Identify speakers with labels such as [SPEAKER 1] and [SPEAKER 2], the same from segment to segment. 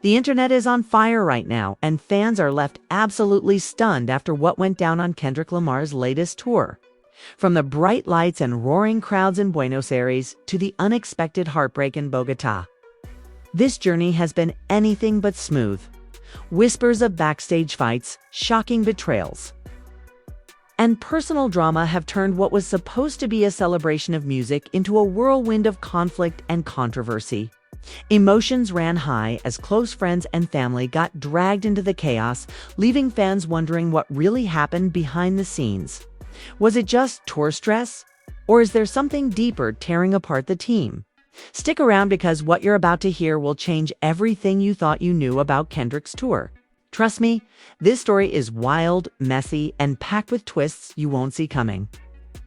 [SPEAKER 1] The internet is on fire right now, and fans are left absolutely stunned after what went down on Kendrick Lamar's latest tour. From the bright lights and roaring crowds in Buenos Aires to the unexpected heartbreak in Bogotá, this journey has been anything but smooth. Whispers of backstage fights, shocking betrayals, and personal drama have turned what was supposed to be a celebration of music into a whirlwind of conflict and controversy. Emotions ran high as close friends and family got dragged into the chaos, leaving fans wondering what really happened behind the scenes. Was it just tour stress? Or is there something deeper tearing apart the team? Stick around because what you're about to hear will change everything you thought you knew about Kendrick's tour. Trust me, this story is wild, messy, and packed with twists you won't see coming.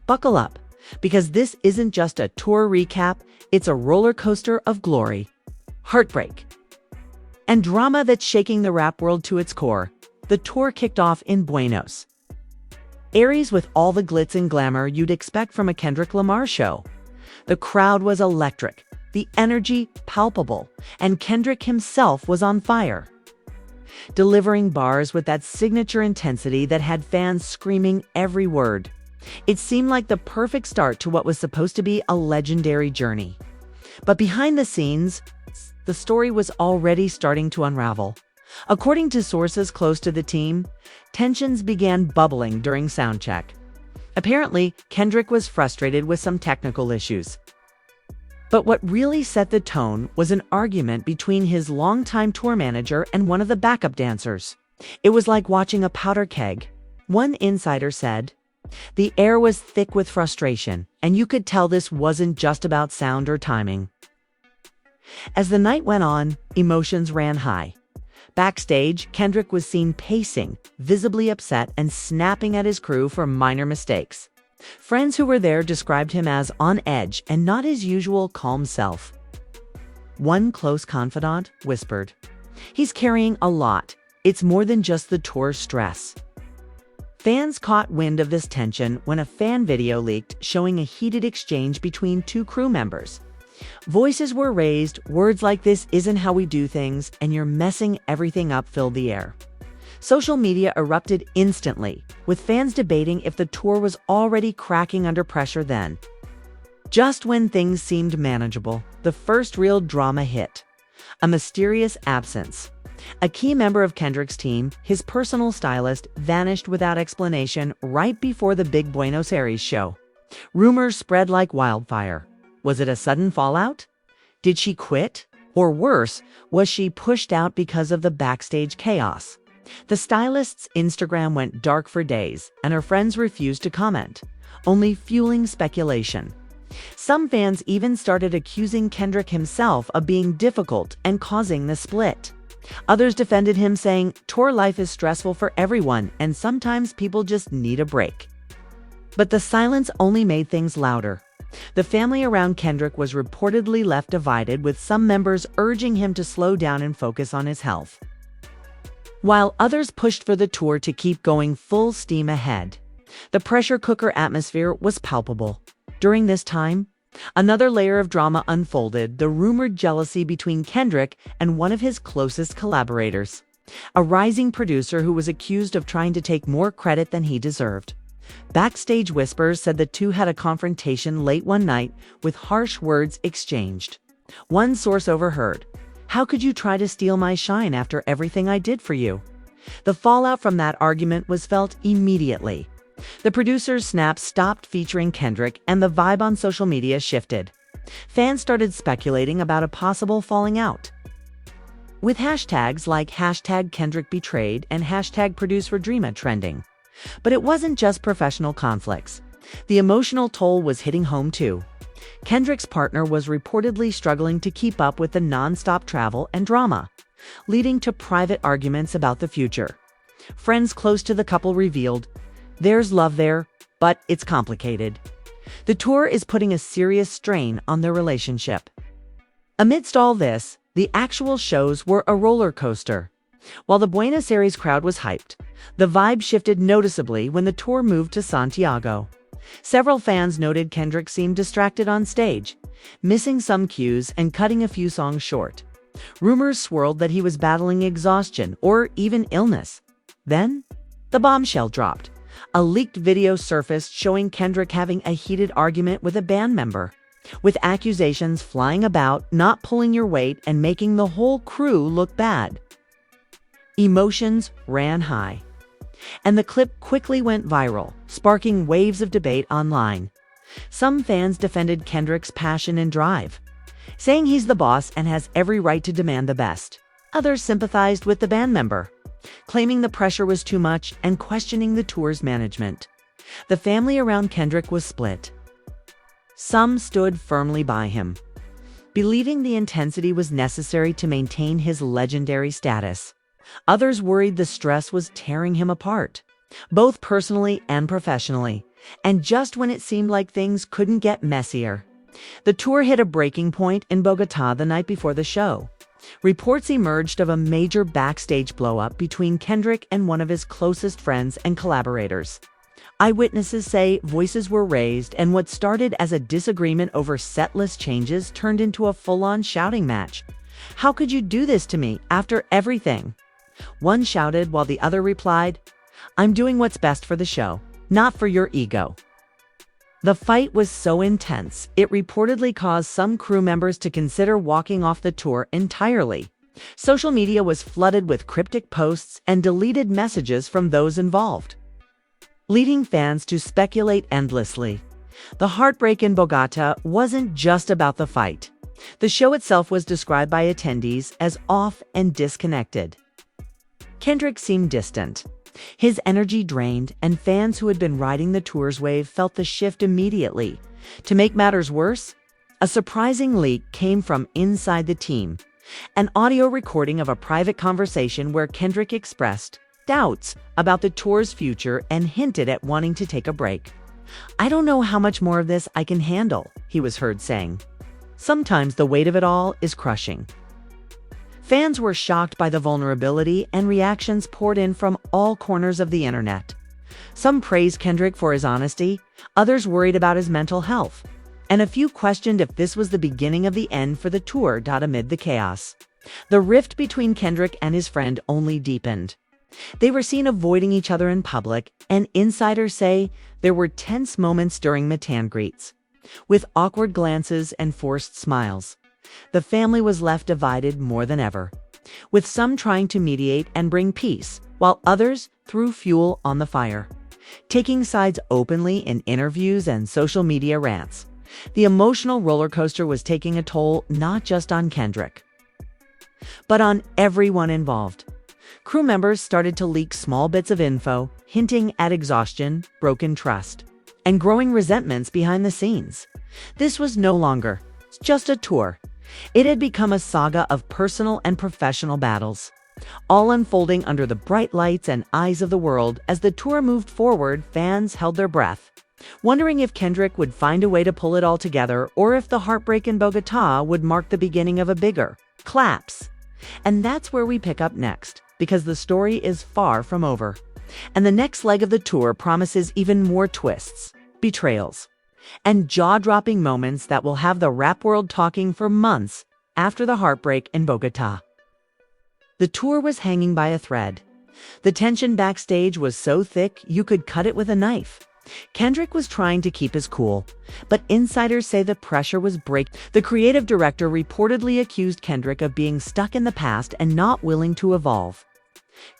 [SPEAKER 1] Buckle up, because this isn't just a tour recap, it's a roller coaster of glory, heartbreak, and drama that's shaking the rap world to its core. The tour kicked off in Buenos Aires with all the glitz and glamour you'd expect from a Kendrick Lamar show. The crowd was electric, the energy palpable, and Kendrick himself was on fire, delivering bars with that signature intensity that had fans screaming every word. It seemed like the perfect start to what was supposed to be a legendary journey. But behind the scenes, the story was already starting to unravel. According to sources close to the team, tensions began bubbling during soundcheck. Apparently, Kendrick was frustrated with some technical issues. But what really set the tone was an argument between his longtime tour manager and one of the backup dancers. It was like watching a powder keg. One insider said, "The air was thick with frustration, and you could tell this wasn't just about sound or timing." As the night went on, emotions ran high. Backstage, Kendrick was seen pacing, visibly upset and snapping at his crew for minor mistakes. Friends who were there described him as on edge and not his usual calm self. One close confidant whispered, "He's carrying a lot. It's more than just the tour stress." Fans caught wind of this tension when a fan video leaked showing a heated exchange between two crew members. Voices were raised, words like "this isn't how we do things" and "you're messing everything up" filled the air. Social media erupted instantly, with fans debating if the tour was already cracking under pressure then. Just when things seemed manageable, the first real drama hit. A mysterious absence. A key member of Kendrick's team, his personal stylist, vanished without explanation right before the big Buenos Aires show. Rumors spread like wildfire. Was it a sudden fallout? Did she quit? Or worse, was she pushed out because of the backstage chaos? The stylist's Instagram went dark for days, and her friends refused to comment, only fueling speculation. Some fans even started accusing Kendrick himself of being difficult and causing the split. Others defended him, saying, "Tour life is stressful for everyone, and sometimes people just need a break." But the silence only made things louder. The family around Kendrick was reportedly left divided, with some members urging him to slow down and focus on his health, while others pushed for the tour to keep going full steam ahead. The pressure cooker atmosphere was palpable. During this time, another layer of drama unfolded: the rumored jealousy between Kendrick and one of his closest collaborators, a rising producer who was accused of trying to take more credit than he deserved. Backstage whispers said the two had a confrontation late one night, with harsh words exchanged. One source overheard, "How could you try to steal my shine after everything I did for you?" The fallout from that argument was felt immediately. The producer's snaps stopped featuring Kendrick, and the vibe on social media shifted. Fans started speculating about a possible falling out, with hashtags like #KendrickBetrayed and #ProduceForDreama trending. But it wasn't just professional conflicts. The emotional toll was hitting home too. Kendrick's partner was reportedly struggling to keep up with the non-stop travel and drama, leading to private arguments about the future. Friends close to the couple revealed, "There's love there, but it's complicated." The tour is putting a serious strain on their relationship. Amidst all this, the actual shows were a roller coaster. While the Buenos Aires crowd was hyped, the vibe shifted noticeably when the tour moved to Santiago. Several fans noted Kendrick seemed distracted on stage, missing some cues and cutting a few songs short. Rumors swirled that he was battling exhaustion or even illness. Then, the bombshell dropped. A leaked video surfaced showing Kendrick having a heated argument with a band member, with accusations flying about, not pulling your weight, and making the whole crew look bad. Emotions ran high, and the clip quickly went viral, sparking waves of debate online. Some fans defended Kendrick's passion and drive, saying he's the boss and has every right to demand the best. Others sympathized with the band member, claiming the pressure was too much and questioning the tour's management. The family around Kendrick was split. Some stood firmly by him, believing the intensity was necessary to maintain his legendary status. Others worried the stress was tearing him apart, both personally and professionally. And just when it seemed like things couldn't get messier, the tour hit a breaking point in Bogotá the night before the show. Reports emerged of a major backstage blow-up between Kendrick and one of his closest friends and collaborators. Eyewitnesses say voices were raised, and what started as a disagreement over setlist changes turned into a full-on shouting match. "How could you do this to me after everything?" One shouted while the other replied, "I'm doing what's best for the show, not for your ego." The fight was so intense, it reportedly caused some crew members to consider walking off the tour entirely. Social media was flooded with cryptic posts and deleted messages from those involved, leading fans to speculate endlessly. The Heartbreak in Bogotá wasn't just about the fight. The show itself was described by attendees as off and disconnected. Kendrick seemed distant, his energy drained, and fans who had been riding the tour's wave felt the shift immediately. To make matters worse, a surprising leak came from inside the team, an audio recording of a private conversation where Kendrick expressed doubts about the tour's future and hinted at wanting to take a break. "I don't know how much more of this I can handle," he was heard saying. Sometimes the weight of it all is crushing. Fans were shocked by the vulnerability, and reactions poured in from all corners of the internet. Some praised Kendrick for his honesty, others worried about his mental health, and a few questioned if this was the beginning of the end for the tour. Amid the chaos, the rift between Kendrick and his friend only deepened. They were seen avoiding each other in public, and insiders say there were tense moments during meet and greets, with awkward glances and forced smiles. The family was left divided more than ever, with some trying to mediate and bring peace, while others threw fuel on the fire, taking sides openly in interviews and social media rants. The emotional roller coaster was taking a toll not just on Kendrick, but on everyone involved. Crew members started to leak small bits of info, hinting at exhaustion, broken trust, and growing resentments behind the scenes. This was no longer just a tour. It had become a saga of personal and professional battles, all unfolding under the bright lights and eyes of the world. As the tour moved forward, fans held their breath, wondering if Kendrick would find a way to pull it all together, or if the Heartbreak in Bogotá would mark the beginning of a bigger collapse. And that's where we pick up next, because the story is far from over. And the next leg of the tour promises even more twists, betrayals, and jaw-dropping moments that will have the rap world talking for months after the Heartbreak in Bogotá. The tour was hanging by a thread. The tension backstage was so thick you could cut it with a knife. Kendrick was trying to keep his cool, but insiders say the pressure was breaking. The creative director reportedly accused Kendrick of being stuck in the past and not willing to evolve.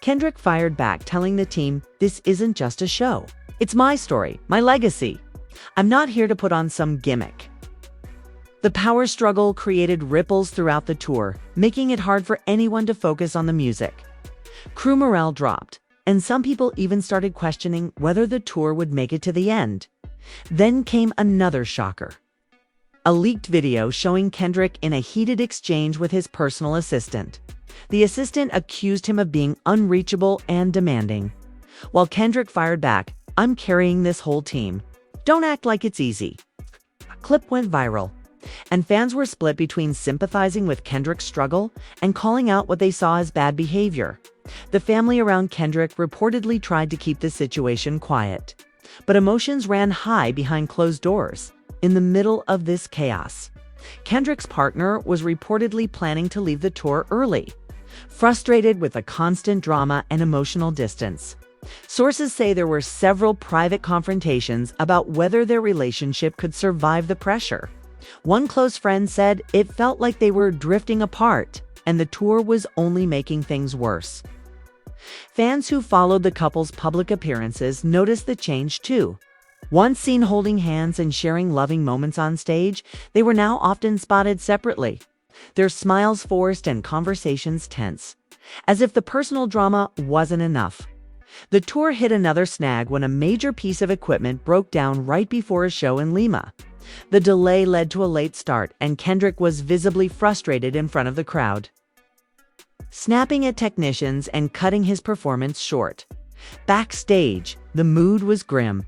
[SPEAKER 1] Kendrick fired back, telling the team, "This isn't just a show. It's my story, my legacy. I'm not here to put on some gimmick." The power struggle created ripples throughout the tour, making it hard for anyone to focus on the music. Crew morale dropped, and some people even started questioning whether the tour would make it to the end. Then came another shocker. A leaked video showing Kendrick in a heated exchange with his personal assistant. The assistant accused him of being unreachable and demanding, while Kendrick fired back, "I'm carrying this whole team. Don't act like it's easy." A clip went viral, and fans were split between sympathizing with Kendrick's struggle and calling out what they saw as bad behavior. The family around Kendrick reportedly tried to keep the situation quiet, but emotions ran high behind closed doors. In the middle of this chaos, Kendrick's partner was reportedly planning to leave the tour early, frustrated with the constant drama and emotional distance. Sources say there were several private confrontations about whether their relationship could survive the pressure. One close friend said it felt like they were drifting apart, and the tour was only making things worse. Fans who followed the couple's public appearances noticed the change too. Once seen holding hands and sharing loving moments on stage, they were now often spotted separately, their smiles forced and conversations tense, as if the personal drama wasn't enough. The tour hit another snag when a major piece of equipment broke down right before a show in Lima. The delay led to a late start, and Kendrick was visibly frustrated in front of the crowd, snapping at technicians and cutting his performance short. Backstage, the mood was grim.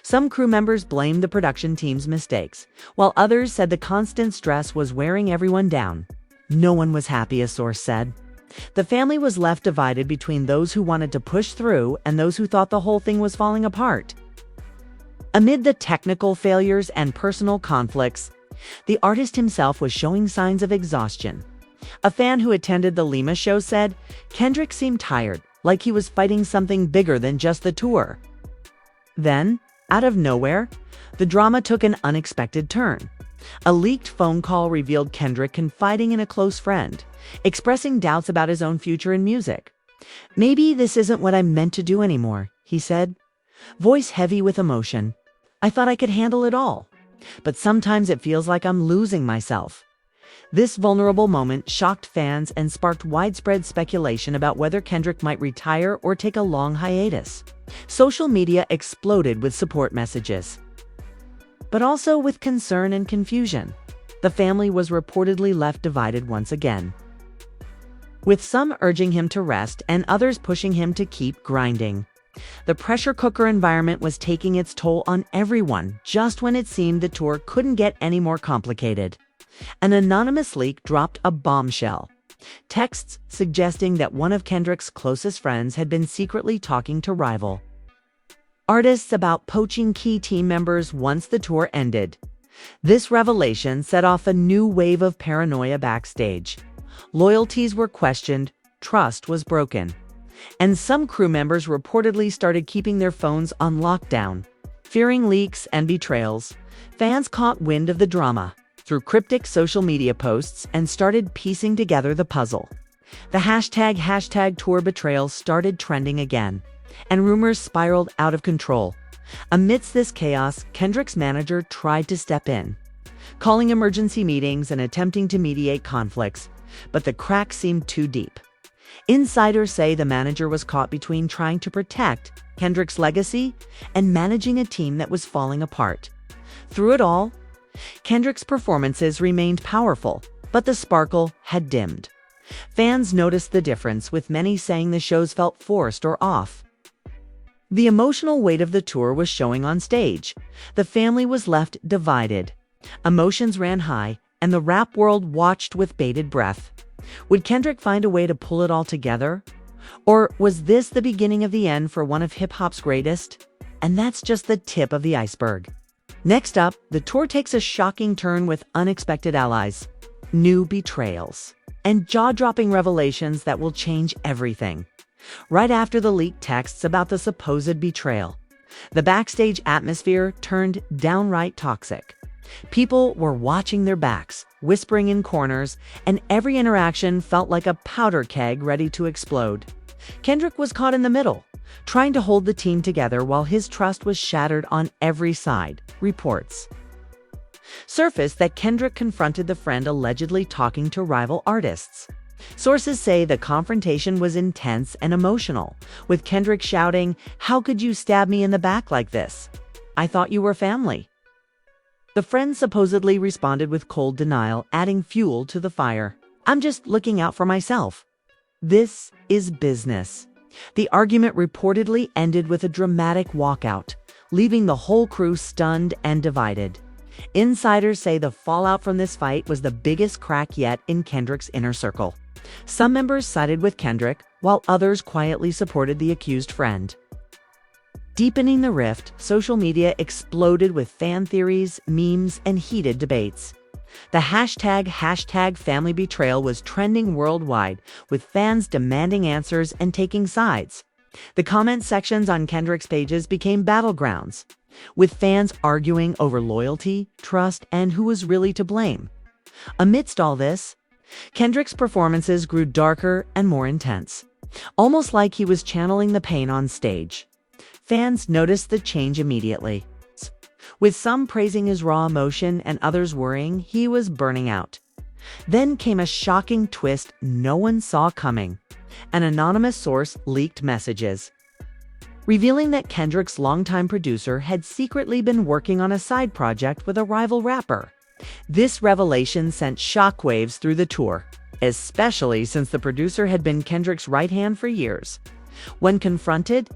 [SPEAKER 1] Some crew members blamed the production team's mistakes, while others said the constant stress was wearing everyone down. No one was happy, a source said. The family was left divided between those who wanted to push through and those who thought the whole thing was falling apart. Amid the technical failures and personal conflicts, the artist himself was showing signs of exhaustion. A fan who attended the Lima show said Kendrick seemed tired, like he was fighting something bigger than just the tour. Then, out of nowhere, the drama took an unexpected turn. A leaked phone call revealed Kendrick confiding in a close friend, expressing doubts about his own future in music. "Maybe this isn't what I'm meant to do anymore," he said, voice heavy with emotion. "I thought I could handle it all, but sometimes it feels like I'm losing myself." This vulnerable moment shocked fans and sparked widespread speculation about whether Kendrick might retire or take a long hiatus. Social media exploded with support messages, but also with concern and confusion. The family was reportedly left divided once again, with some urging him to rest and others pushing him to keep grinding. The pressure cooker environment was taking its toll on everyone just when it seemed the tour couldn't get any more complicated. An anonymous leak dropped a bombshell. Texts suggesting that one of Kendrick's closest friends had been secretly talking to rival artists about poaching key team members once the tour ended. This revelation set off a new wave of paranoia backstage. Loyalties were questioned, trust was broken, and some crew members reportedly started keeping their phones on lockdown. Fearing leaks and betrayals, fans caught wind of the drama through cryptic social media posts and started piecing together the puzzle. The hashtag tour betrayal started trending again, and rumors spiraled out of control. Amidst this chaos, Kendrick's manager tried to step in, calling emergency meetings and attempting to mediate conflicts, but the cracks seemed too deep. Insiders say the manager was caught between trying to protect Kendrick's legacy and managing a team that was falling apart. Through it all, Kendrick's performances remained powerful, but the sparkle had dimmed. Fans noticed the difference, with many saying the shows felt forced or off. The emotional weight of the tour was showing on stage. The family was left divided. Emotions ran high, and the rap world watched with bated breath. Would Kendrick find a way to pull it all together? Or was this the beginning of the end for one of hip-hop's greatest? And that's just the tip of the iceberg. Next up, the tour takes a shocking turn with unexpected allies, new betrayals, and jaw-dropping revelations that will change everything. Right after the leaked texts about the supposed betrayal, the backstage atmosphere turned downright toxic. People were watching their backs, whispering in corners, and every interaction felt like a powder keg ready to explode. Kendrick was caught in the middle, trying to hold the team together while his trust was shattered on every side. Reports surfaced that Kendrick confronted the friend allegedly talking to rival artists. Sources say the confrontation was intense and emotional, with Kendrick shouting, "How could you stab me in the back like this? I thought you were family." The friend supposedly responded with cold denial, adding fuel to the fire. "I'm just looking out for myself. This is business." The argument reportedly ended with a dramatic walkout, leaving the whole crew stunned and divided. Insiders say the fallout from this fight was the biggest crack yet in Kendrick's inner circle. Some members sided with Kendrick, while others quietly supported the accused friend. Deepening the rift, social media exploded with fan theories, memes, and heated debates. The hashtag family betrayal was trending worldwide, with fans demanding answers and taking sides. The comment sections on Kendrick's pages became battlegrounds, with fans arguing over loyalty, trust, and who was really to blame. Amidst all this, Kendrick's performances grew darker and more intense, almost like he was channeling the pain on stage. Fans noticed the change immediately, with some praising his raw emotion and others worrying he was burning out. Then came a shocking twist no one saw coming. An anonymous source leaked messages, revealing that Kendrick's longtime producer had secretly been working on a side project with a rival rapper. This revelation sent shockwaves through the tour, especially since the producer had been Kendrick's right hand for years. When confronted,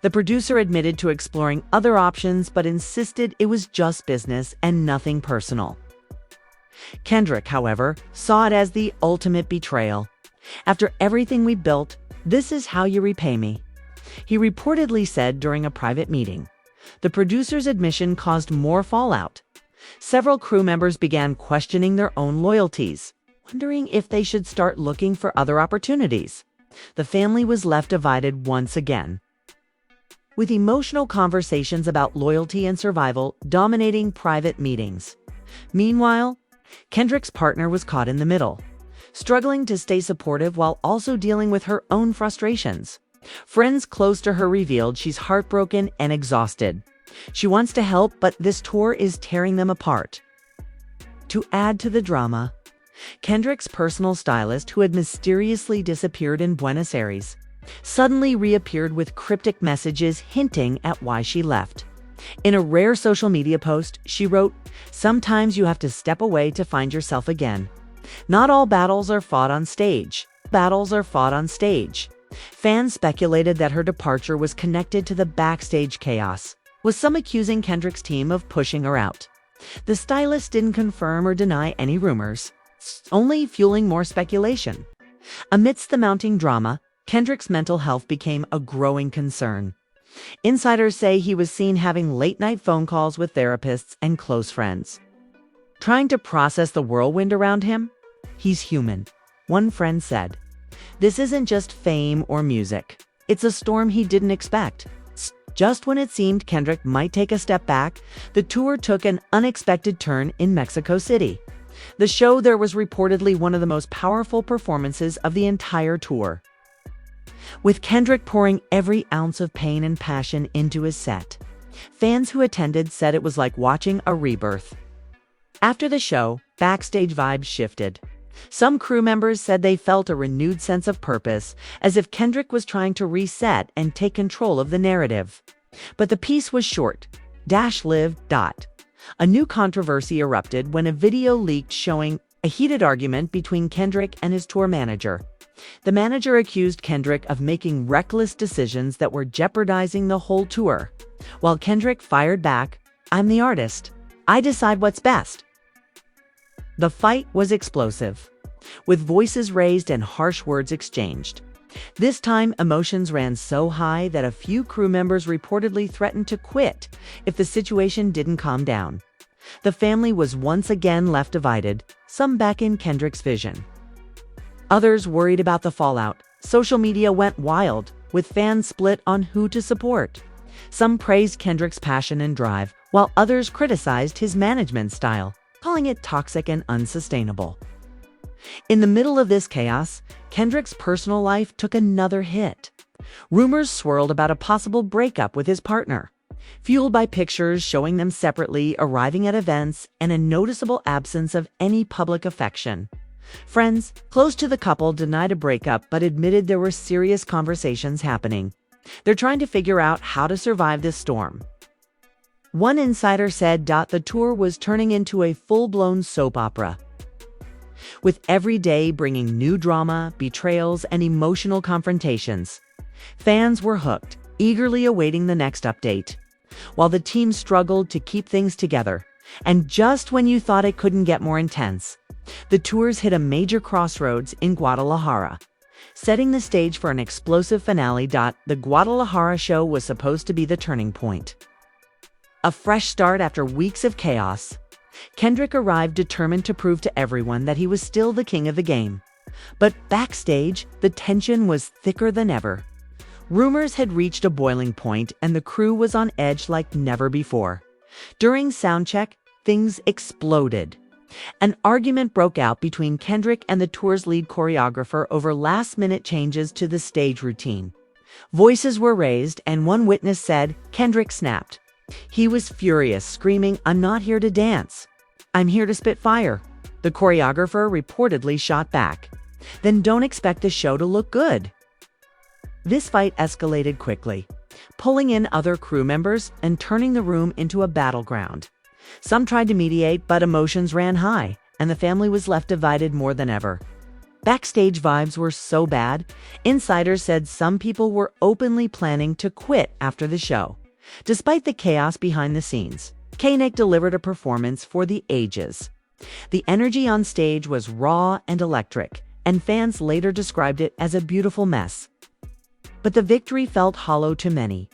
[SPEAKER 1] the producer admitted to exploring other options but insisted it was just business and nothing personal. Kendrick, however, saw it as the ultimate betrayal. "After everything we built, this is how you repay me," he reportedly said during a private meeting. The producer's admission caused more fallout. Several crew members began questioning their own loyalties, wondering if they should start looking for other opportunities. The family was left divided once again, with emotional conversations about loyalty and survival dominating private meetings. Meanwhile, Kendrick's partner was caught in the middle, struggling to stay supportive while also dealing with her own frustrations. Friends close to her revealed she's heartbroken and exhausted. She wants to help, but this tour is tearing them apart. To add to the drama, Kendrick's personal stylist, who had mysteriously disappeared in Buenos Aires, suddenly reappeared with cryptic messages hinting at why she left. In a rare social media post, she wrote, "Sometimes you have to step away to find yourself again. Not all battles are fought on stage. Battles are fought on stage." Fans speculated that her departure was connected to the backstage chaos, with some accusing Kendrick's team of pushing her out. The stylist didn't confirm or deny any rumors, only fueling more speculation. Amidst the mounting drama, Kendrick's mental health became a growing concern. Insiders say he was seen having late-night phone calls with therapists and close friends, trying to process the whirlwind around him. "He's human," one friend said. "This isn't just fame or music. It's a storm he didn't expect." Just when it seemed Kendrick might take a step back, the tour took an unexpected turn in Mexico City. The show there was reportedly one of the most powerful performances of the entire tour, with Kendrick pouring every ounce of pain and passion into his set. Fans who attended said it was like watching a rebirth. After the show, backstage vibes shifted. Some crew members said they felt a renewed sense of purpose, as if Kendrick was trying to reset and take control of the narrative. But the piece was short. Lived. A new controversy erupted when a video leaked showing a heated argument between Kendrick and his tour manager. The manager accused Kendrick of making reckless decisions that were jeopardizing the whole tour, while Kendrick fired back, "I'm the artist. I decide what's best." The fight was explosive, with voices raised and harsh words exchanged. This time, emotions ran so high that a few crew members reportedly threatened to quit if the situation didn't calm down. The family was once again left divided, some backing Kendrick's vision, others worried about the fallout. Social media went wild, with fans split on who to support. Some praised Kendrick's passion and drive, while others criticized his management style, calling it toxic and unsustainable. In the middle of this chaos, Kendrick's personal life took another hit. Rumors swirled about a possible breakup with his partner, fueled by pictures showing them separately arriving at events and a noticeable absence of any public affection. Friends close to the couple denied a breakup but admitted there were serious conversations happening. They're trying to figure out how to survive this storm. One insider said the tour was turning into a full-blown soap opera, with every day bringing new drama, betrayals, and emotional confrontations. Fans were hooked, eagerly awaiting the next update, while the team struggled to keep things together. And just when you thought it couldn't get more intense, the tours hit a major crossroads in Guadalajara, setting the stage for an explosive finale. The Guadalajara show was supposed to be the turning point, a fresh start after weeks of chaos. Kendrick arrived determined to prove to everyone that he was still the king of the game. But backstage, the tension was thicker than ever. Rumors had reached a boiling point, and the crew was on edge like never before. During soundcheck, things exploded. An argument broke out between Kendrick and the tour's lead choreographer over last-minute changes to the stage routine. Voices were raised, and one witness said Kendrick snapped. He was furious, screaming, "I'm not here to dance. I'm here to spit fire." The choreographer reportedly shot back. "Then don't expect the show to look good." This fight escalated quickly, pulling in other crew members and turning the room into a battleground. Some tried to mediate, but emotions ran high, and the family was left divided more than ever. Backstage vibes were so bad, insiders said some people were openly planning to quit after the show. Despite the chaos behind the scenes, Kendrick delivered a performance for the ages. The energy on stage was raw and electric, and fans later described it as a beautiful mess. But the victory felt hollow to many,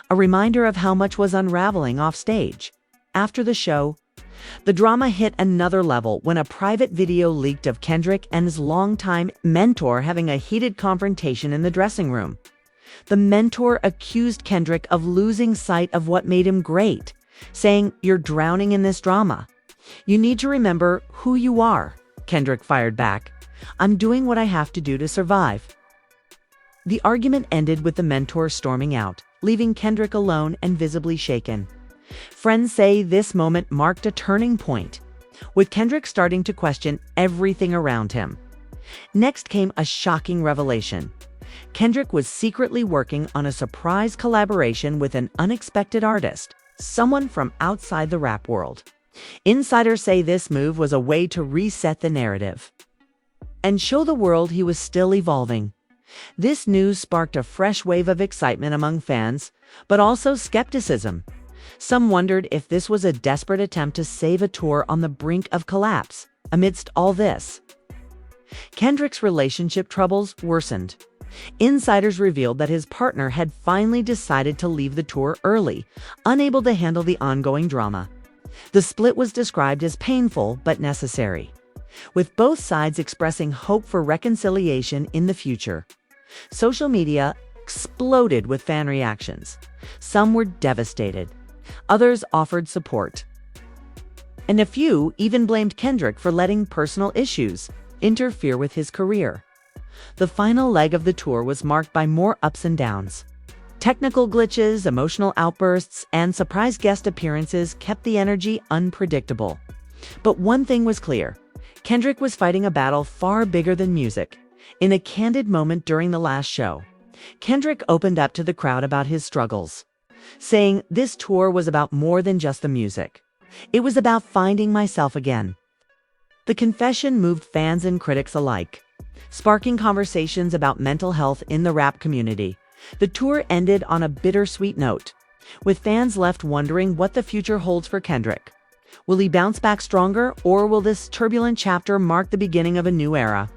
[SPEAKER 1] a reminder of how much was unraveling off stage. After the show, the drama hit another level when a private video leaked of Kendrick and his longtime mentor having a heated confrontation in the dressing room. The mentor accused Kendrick of losing sight of what made him great, saying, "You're drowning in this drama. You need to remember who you are." Kendrick fired back, "I'm doing what I have to do to survive." The argument ended with the mentor storming out, leaving Kendrick alone and visibly shaken. Friends say this moment marked a turning point, with Kendrick starting to question everything around him. Next came a shocking revelation. Kendrick was secretly working on a surprise collaboration with an unexpected artist, someone from outside the rap world. Insiders say this move was a way to reset the narrative and show the world he was still evolving. This news sparked a fresh wave of excitement among fans, but also skepticism. Some wondered if this was a desperate attempt to save a tour on the brink of collapse. Amidst all this, Kendrick's relationship troubles worsened. Insiders revealed that his partner had finally decided to leave the tour early, unable to handle the ongoing drama. The split was described as painful but necessary, with both sides expressing hope for reconciliation in the future. Social media exploded with fan reactions. Some were devastated. Others offered support. And a few even blamed Kendrick for letting personal issues interfere with his career. The final leg of the tour was marked by more ups and downs. Technical glitches, emotional outbursts, and surprise guest appearances kept the energy unpredictable. But one thing was clear. Kendrick was fighting a battle far bigger than music. In a candid moment during the last show, Kendrick opened up to the crowd about his struggles, saying this tour was about more than just the music. It was about finding myself again. The confession moved fans and critics alike, sparking conversations about mental health in the rap community. The tour ended on a bittersweet note, with fans left wondering what the future holds for Kendrick. Will he bounce back stronger, or will this turbulent chapter mark the beginning of a new era?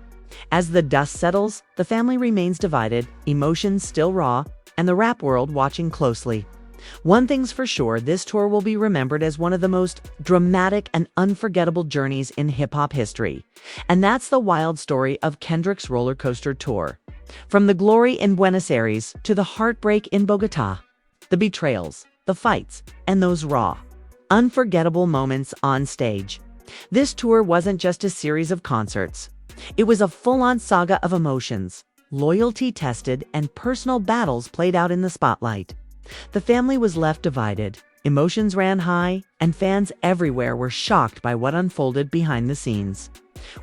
[SPEAKER 1] As the dust settles, the family remains divided, emotions still raw, and the rap world watching closely. One thing's for sure, this tour will be remembered as one of the most dramatic and unforgettable journeys in hip-hop history. And that's the wild story of Kendrick's Rollercoaster tour. From the glory in Buenos Aires to the heartbreak in Bogotá, the betrayals, the fights, and those raw, unforgettable moments on stage. This tour wasn't just a series of concerts. It was a full-on saga of emotions, loyalty tested, and personal battles played out in the spotlight. The family was left divided, emotions ran high, and fans everywhere were shocked by what unfolded behind the scenes.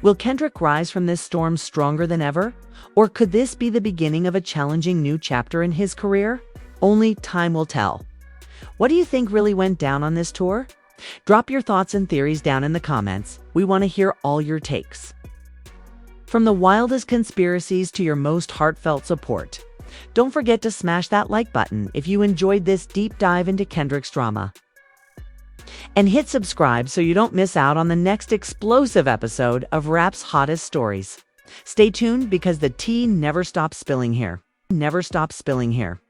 [SPEAKER 1] Will Kendrick rise from this storm stronger than ever? Or could this be the beginning of a challenging new chapter in his career? Only time will tell. What do you think really went down on this tour? Drop your thoughts and theories down in the comments. We want to hear all your takes. From the wildest conspiracies to your most heartfelt support. Don't forget to smash that like button if you enjoyed this deep dive into Kendrick's drama. And hit subscribe so you don't miss out on the next explosive episode of Rap's hottest stories. Stay tuned because the tea never stops spilling here. Never stops spilling here.